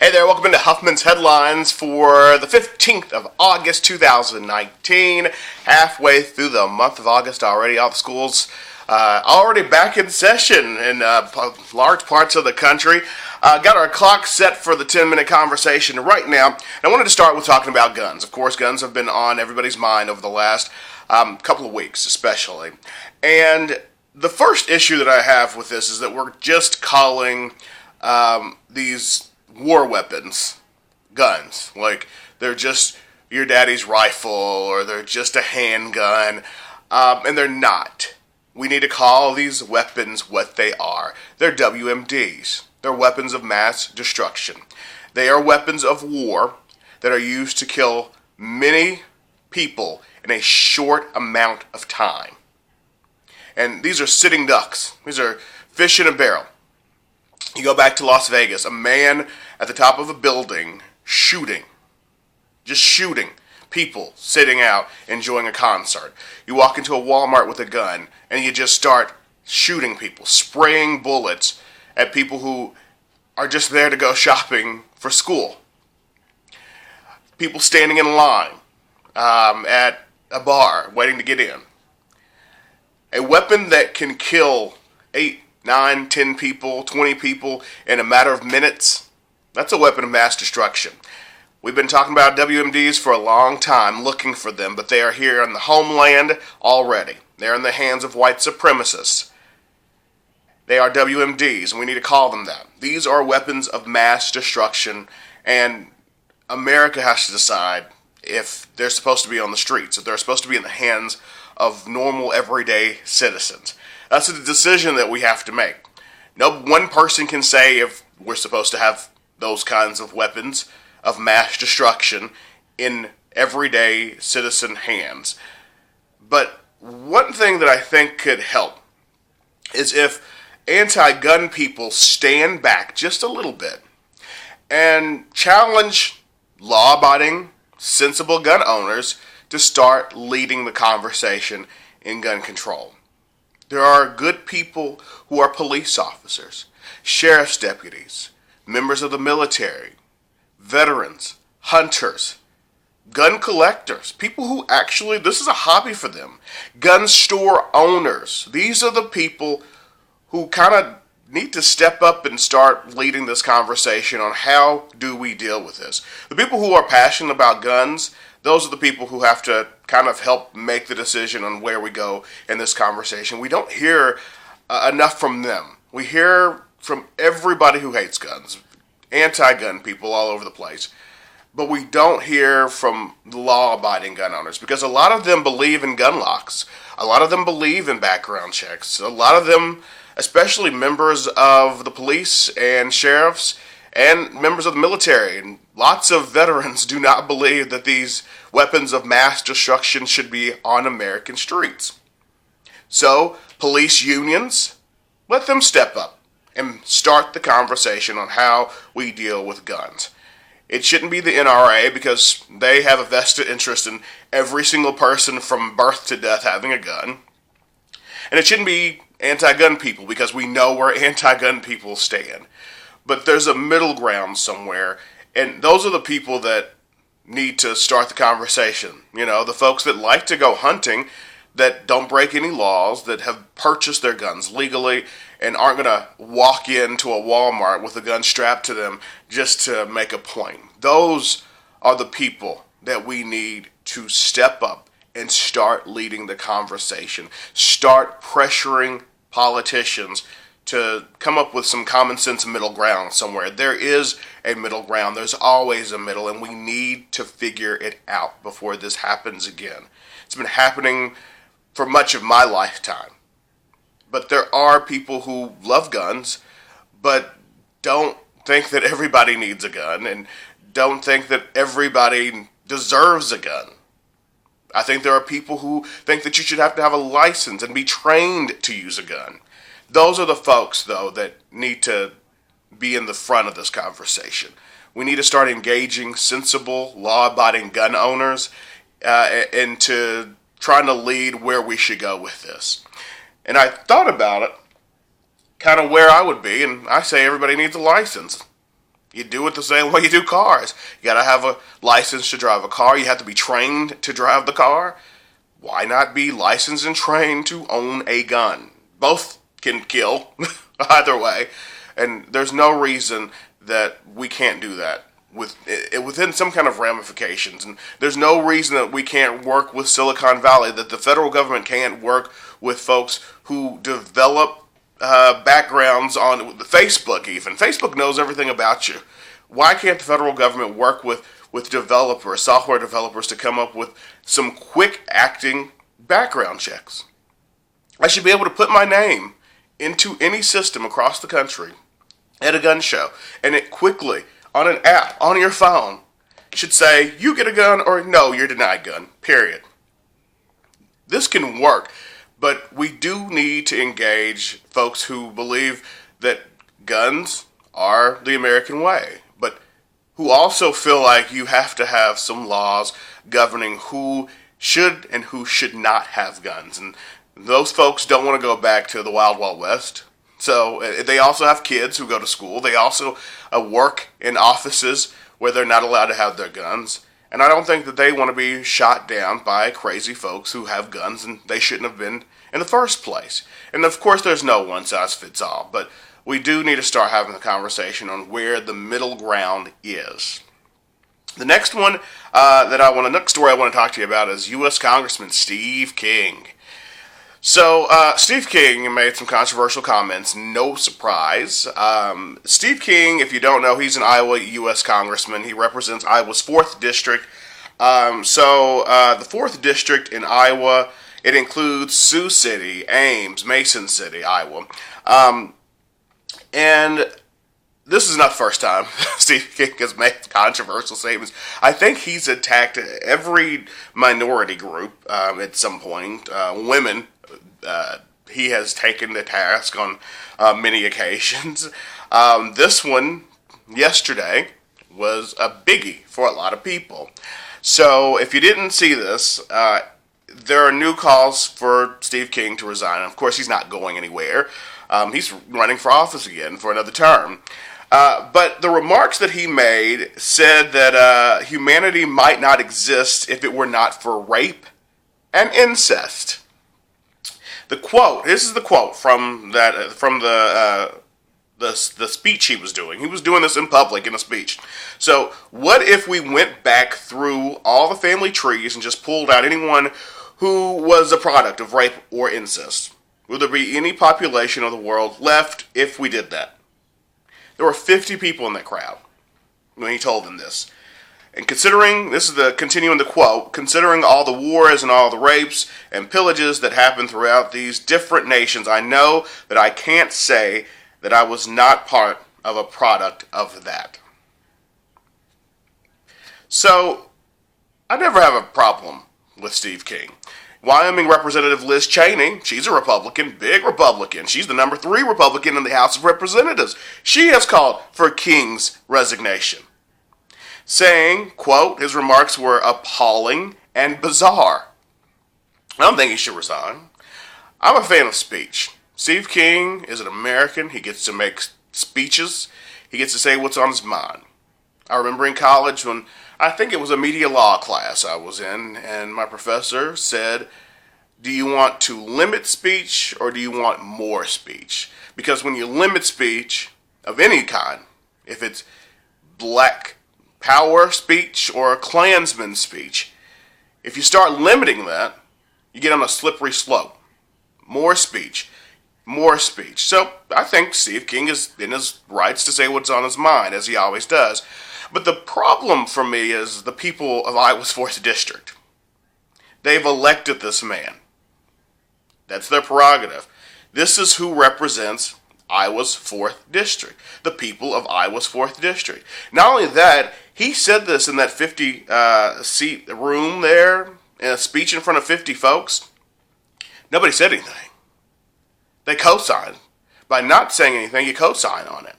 Hey there, welcome into Huffman's Headlines for the 15th of August 2019. Halfway through the month of August already. All the schools already back in session in large parts of the country. Got our clock set for the 10-minute conversation right now. And I wanted to start with talking about guns. Of course, guns have been on everybody's mind over the last couple of weeks especially. And the first issue that I have with this is that we're just calling these war weapons guns. Like, they're just your daddy's rifle or they're just a handgun, and they're not. We need to call these weapons what they are. They're WMDs. They're weapons of mass destruction. They are weapons of war that are used to kill many people in a short amount of time. And these are sitting ducks. These are fish in a barrel. You go back to Las Vegas, a man at the top of a building shooting people sitting out enjoying a concert. You walk into a Walmart with a gun and you just start shooting people, spraying bullets at people who are just there to go shopping for school. People standing in line at a bar waiting to get in. A weapon that can kill 8, 9, 10 people, 20 people in a matter of minutes, that's a weapon of mass destruction. We've been talking about WMDs for a long time, looking for them, but they are here in the homeland already. They're in the hands of white supremacists. They are WMDs, and we need to call them that. These are weapons of mass destruction, and America has to decide if they're supposed to be on the streets, if they're supposed to be in the hands of normal, everyday citizens. That's a decision that we have to make. No one person can say if we're supposed to have those kinds of weapons of mass destruction in everyday citizen hands. But one thing that I think could help is if anti-gun people stand back just a little bit and challenge law-abiding, sensible gun owners to start leading the conversation in gun control. There are good people who are police officers, sheriff's deputies, members of the military, veterans, hunters, gun collectors, people who actually, this is a hobby for them, gun store owners. These are the people who kind of need to step up and start leading this conversation on how do we deal with this. The people who are passionate about guns, those are the people who have to kind of help make the decision on where we go in this conversation. We don't hear enough from them. We hear from everybody who hates guns, anti-gun people all over the place. But we don't hear from the law-abiding gun owners because a lot of them believe in gun locks. A lot of them believe in background checks. A lot of them, especially members of the police and sheriffs and members of the military, and lots of veterans do not believe that these weapons of mass destruction should be on American streets. So, police unions, let them step up and start the conversation on how we deal with guns. It shouldn't be the NRA because they have a vested interest in every single person from birth to death having a gun. And it shouldn't be anti-gun people because we know where anti-gun people stand. But there's a middle ground somewhere, and those are the people that need to start the conversation. You know, the folks that like to go hunting, that don't break any laws, that have purchased their guns legally, and aren't going to walk into a Walmart with a gun strapped to them just to make a point. Those are the people that we need to step up and start leading the conversation. Start pressuring politicians to come up with some common sense middle ground somewhere. There is a middle ground. There's always a middle, and we need to figure it out before this happens again. It's been happening for much of my lifetime. But there are people who love guns, but don't think that everybody needs a gun, and don't think that everybody deserves a gun. I think there are people who think that you should have to have a license and be trained to use a gun. Those are the folks, though, that need to be in the front of this conversation. We need to start engaging sensible, law-abiding gun owners into trying to lead where we should go with this. And I thought about it, kind of where I would be, and I say everybody needs a license. You do it the same way you do cars. You gotta have a license to drive a car. You have to be trained to drive the car. Why not be licensed and trained to own a gun? Both can kill, either way. And there's no reason that we can't do that within some kind of ramifications. And there's no reason that we can't work with Silicon Valley, that the federal government can't work with folks who develop backgrounds on Facebook even. Facebook knows everything about you. Why can't the federal government work with developers, software developers, to come up with some quick acting background checks? I should be able to put my name into any system across the country at a gun show, and it quickly, on an app, on your phone, should say, you get a gun, or no, you're denied gun, period. This can work, but we do need to engage folks who believe that guns are the American way, but who also feel like you have to have some laws governing who should and who should not have guns. And those folks don't want to go back to the Wild Wild West. So they also have kids who go to school. They also work in offices where they're not allowed to have their guns. And I don't think that they want to be shot down by crazy folks who have guns and they shouldn't have been in the first place. And of course there's no one size fits all, but we do need to start having the conversation on where the middle ground is. The next story I want to talk to you about is U.S. Congressman Steve King. So, Steve King made some controversial comments, no surprise. Steve King, if you don't know, he's an Iowa U.S. Congressman. He represents Iowa's 4th District. The 4th District in Iowa, it includes Sioux City, Ames, Mason City, Iowa. And this is not the first time Steve King has made controversial statements. I think he's attacked every minority group at some point. Women, he has taken to task on many occasions. This one, yesterday, was a biggie for a lot of people. So if you didn't see this, there are new calls for Steve King to resign. Of course, he's not going anywhere. He's running for office again for another term. But the remarks that he made said that humanity might not exist if it were not for rape and incest. The quote. This is the quote from the speech he was doing. He was doing this in public in a speech. So, what if we went back through all the family trees and just pulled out anyone who was a product of rape or incest? Would there be any population of the world left if we did that? There were 50 people in that crowd when he told them this. And considering, this is continuing the quote, considering all the wars and all the rapes and pillages that happened throughout these different nations, I know that I can't say that I was not part of a product of that. So, I never have a problem with Steve King. Wyoming Representative Liz Cheney, she's a Republican, big Republican. She's the number 3 Republican in the House of Representatives. She has called for King's resignation, saying, quote, his remarks were appalling and bizarre. I don't think he should resign. I'm a fan of speech. Steve King is an American. He gets to make speeches. He gets to say what's on his mind. I remember in college when I think it was a media law class I was in, and my professor said, do you want to limit speech or do you want more speech? Because when you limit speech of any kind, if it's black power speech or Klansman speech, if you start limiting that, you get on a slippery slope. More speech. More speech. So I think Steve King is in his rights to say what's on his mind, as he always does. But the problem for me is the people of Iowa's 4th District. They've elected this man. That's their prerogative. This is who represents Iowa's 4th District. The people of Iowa's 4th District. Not only that, he said this in that 50-seat room there, in a speech in front of 50 folks. Nobody said anything. They co-signed. By not saying anything, you co-sign on it.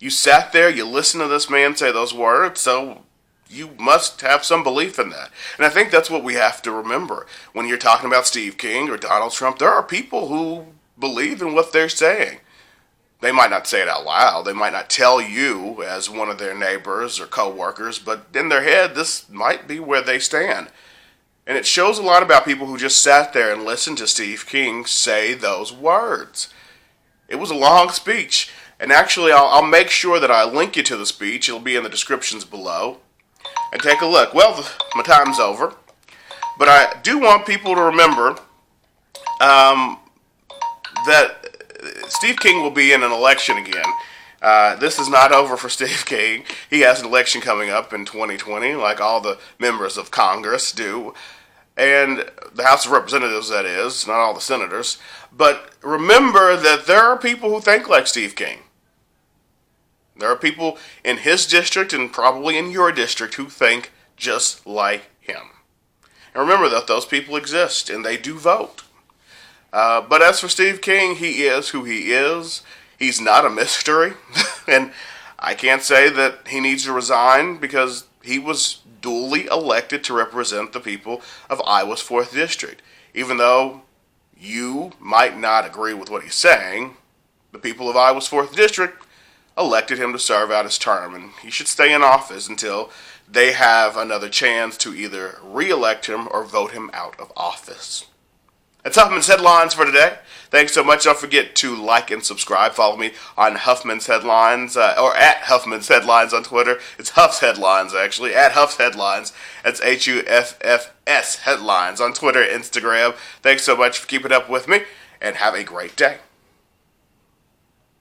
You sat there, you listened to this man say those words, so you must have some belief in that. And I think that's what we have to remember. When you're talking about Steve King or Donald Trump, there are people who believe in what they're saying. They might not say it out loud. They might not tell you as one of their neighbors or co-workers, but in their head, this might be where they stand. And it shows a lot about people who just sat there and listened to Steve King say those words. It was a long speech. And actually, I'll make sure that I link you to the speech. It'll be in the descriptions below. And take a look. Well, my time's over. But I do want people to remember that Steve King will be in an election again. This is not over for Steve King. He has an election coming up in 2020, like all the members of Congress do. And the House of Representatives, that is, not all the senators. But remember that there are people who think like Steve King. There are people in his district and probably in your district who think just like him. And remember that those people exist and they do vote. But as for Steve King, he is who he is. He's not a mystery. And I can't say that he needs to resign because he was duly elected to represent the people of Iowa's 4th District. Even though you might not agree with what he's saying, the people of Iowa's 4th District elected him to serve out his term, and he should stay in office until they have another chance to either re-elect him or vote him out of office. That's Huffman's Headlines for today. Thanks so much. Don't forget to like and subscribe. Follow me on Huffman's Headlines, or at Huffman's Headlines on Twitter. It's Huff's Headlines, actually, at Huff's Headlines. That's HUFFS Headlines on Twitter and Instagram. Thanks so much for keeping up with me, and have a great day.